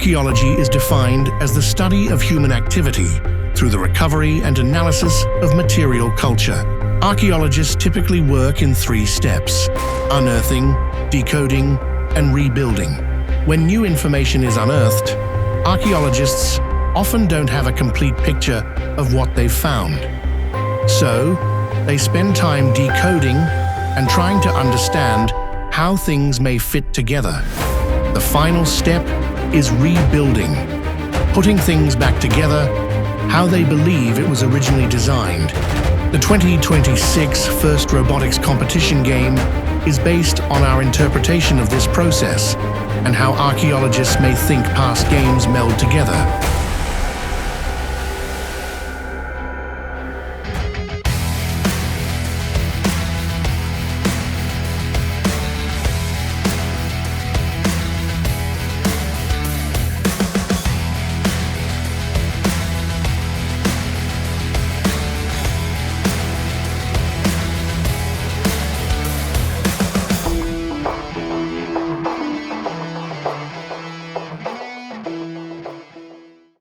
Archaeology is defined as the study of human activity through the recovery and analysis of material culture. Archaeologists typically work in 3 steps: unearthing, decoding, and rebuilding. When new information is unearthed, archaeologists often don't have a complete picture of what they've found. So, they spend time decoding and trying to understand how things may fit together. The final step is rebuilding, putting things back together how they believe it was originally designed. The 2026 FIRST Robotics competition game is based on our interpretation of this process and how archaeologists may think past games meld together.